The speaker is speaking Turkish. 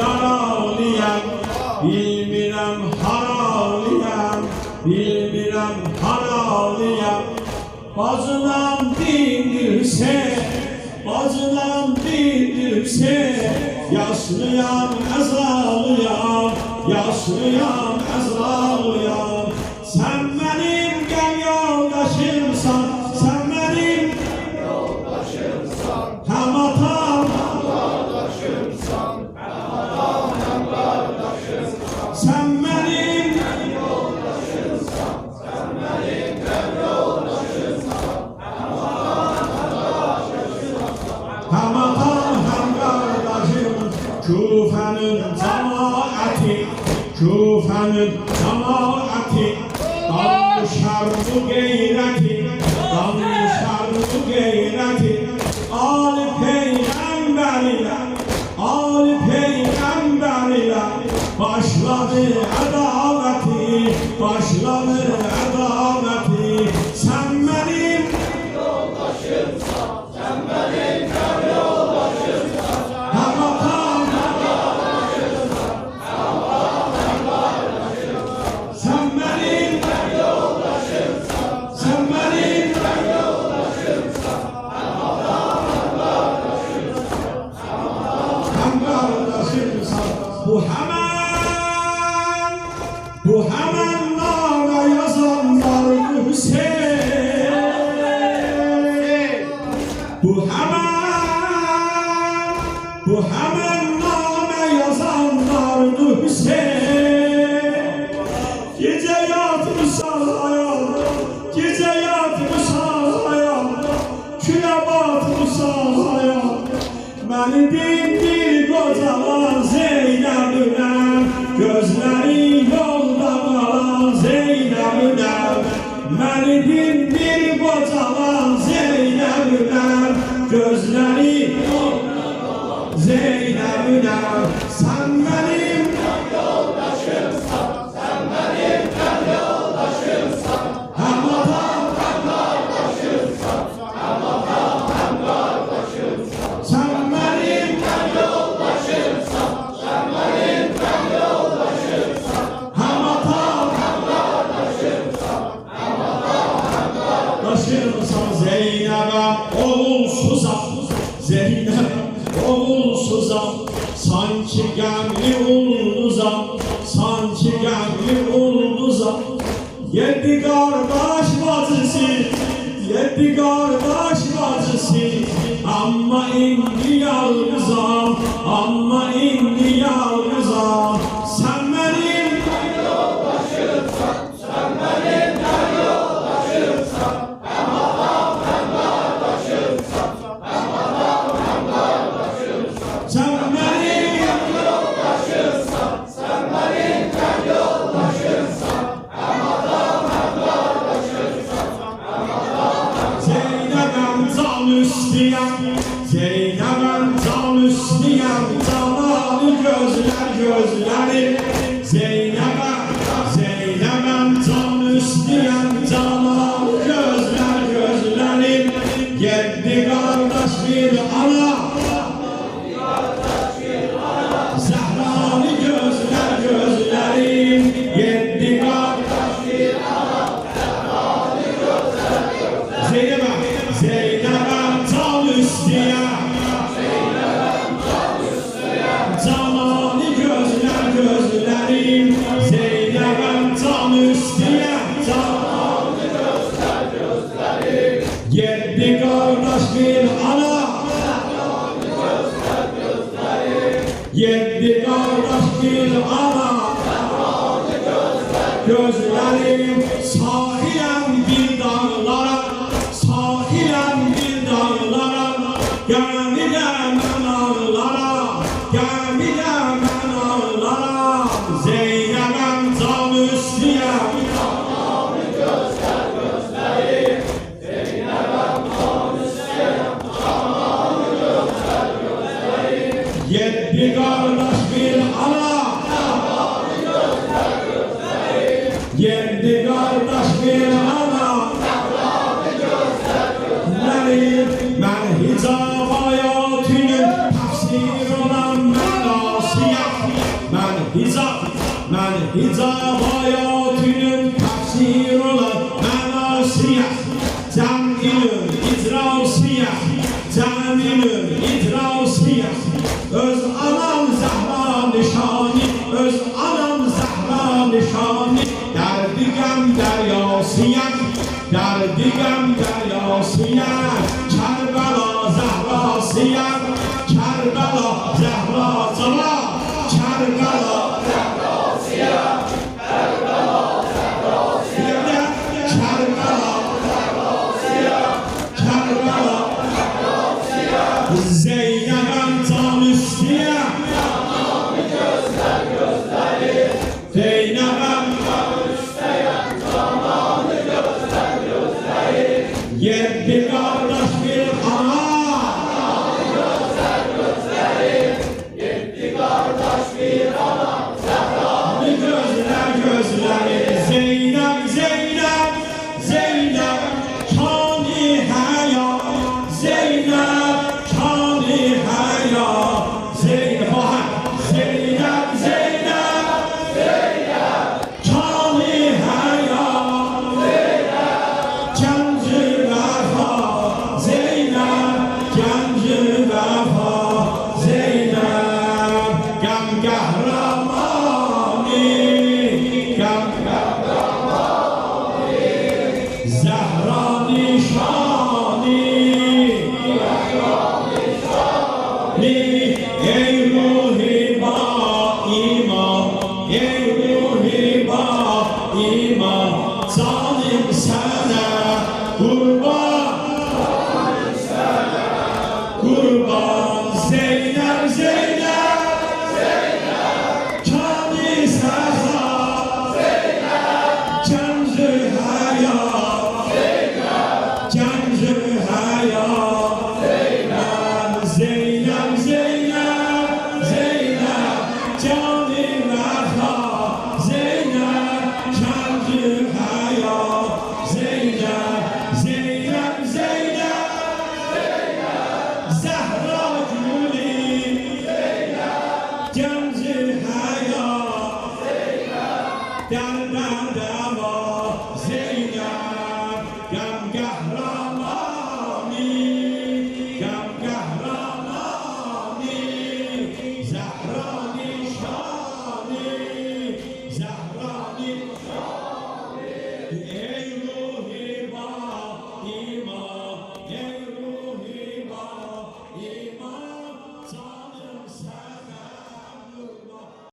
yaralıyam, bilmirəm haralıyam, bilmirəm haralıyam. Bacınam dindirsə, bacınam dindirsə, yaşlıyam, əzalıyam, yaşlıyam, əzalıyam. Sən mənim gəl yoldaşımsan, sən mənim yoldaşımsan, həm atam, həm qardaşımsan, həm atam, həm qardaşımsan. Sən mənim yoldaşımsan, sən mənim yoldaşımsan, həm atam, həm qardaşımsan, həm atam, həm qardaşım. Küfənin cemaati, Küfənin cemaati, danışar bu geyreti, danışar bu geyreti. Ali Peygamber'le, Ali Peygamber'le başladı adaveti, başladı adaveti. Sen benim yoldaşımsan, sen benim yoldaşımsan, hem atam, hem kardeşimsan, hem atam, hem kardeşimsan. Sen benim yoldaşımsan, sen benim yoldaşımsan, hem atam, hem kardeşimsan, hem atam, hem kardeşimsan. Bu hemen name yazanlar Hüseyin. Bu hemen name yazanlar Hüseyin. Gece yatmışsan hayal, gece yatmışsan hayal, küle batmışsan hayal. Beni dindir kocaman Zeynep'inem, gözleri yolda kalan Zeynep'inem. Beni dindir kocaman Zeynep'inem, gözleri yolda kalan Zeynep'inem. Sen benim yoldaşımsan, sen benim yoldaşımsan, hem atam hem kardeşimsan, hem atam hem kardeşimsan. Sen benim yoldaşımsan, sen benim yoldaşımsan, hem atam hem kardeşimsan, hem atam hem kardeşimsan. Zeynep'e oğulsuzam, Zeynep'e oğulsuzam, sanki gemli ulduzam, sanki gemli ulduzam. Yedi kardeş bacısı, yedi kardeş bacısı, ama indi yalnızam, ama indi yalnızam. Sen benim yoldaşımsan, sen benim yoldaşımsan, hem atam hem kardeşimsan, hem atam hem kardeşimsan. Sen benim yoldaşımsan, sen benim yoldaşımsan, hem atam hem kardeşimsan, hem atam hem. Zeynep'em can üstüyem, Zeynep'em can üstüyem, canalı gözler gözleri. Zeynep'em can üstüyem, canalı gözler gözleri. Yedi kardeş bir ana, Zehralı gözler gözlerim. Yedi kardeş bir ana, Zehralı gözler gözlerim. Zeynep'em can üstüyem, canalı gözler gözlerim. Zeynep'em can üstüyem, canalı gözler gözlerim. Yedi kardeş bir ana, yedi kardeş bir ana, gözlerim. Sahilem bir dağlara, sahilem bir dağlara, gemilem ağlara, gemilem ağlara. Zeynep'em can üstüyem, canalı gözler gözlerim. Zeynep'em can üstüyem, canalı gözler gözlerim. Yedi kardeş bir ana, yedi kardeş bir ana, ben hicab hayatının tefsir olan ben nasiyem. Cəminin idrasiyəm, öz anam Zəhra nişani, öz anam Zəhra nişani. Dərdiqəm dəryasiyəm, dərdiqəm dəryasiyəm, Kərbəla Zəhrasiyəm, Kərbəla Zəhra cana, Kərbəla Zəhrasiyəm, Kərbəla Zəhrasiyəm, Kərbəla Zəhrasiyəm, Kərbəla Zeynəbəm can üstüyəm, cananı gözlər gözləri, Zeynəbəm can üstüyəm, cananı gözlər gözləri, yeddi qardaş bir ana, cananı gözlər gözləri, yeddi qardaş bir ana, Zəhranı gözlər gözləri, Zeynəb, Zeynəb, Zeynəb, kani həya, Zeynəb, kani həya, Zeynəb, Zeynəb, Zeynəb, Zeynəb, kani həya, Zeynəb, gənc-i vəfa, Zeynəb, gənc-i vəfa, Zeynəb, qəm qəhrəmani, qəm qəhrəmani, Zəhra nişani, ey ruhi ba iman, ey ruhi ba iman, zalim sənə qurban, zalim sənə qurban, Zeynəb, Zeynəb.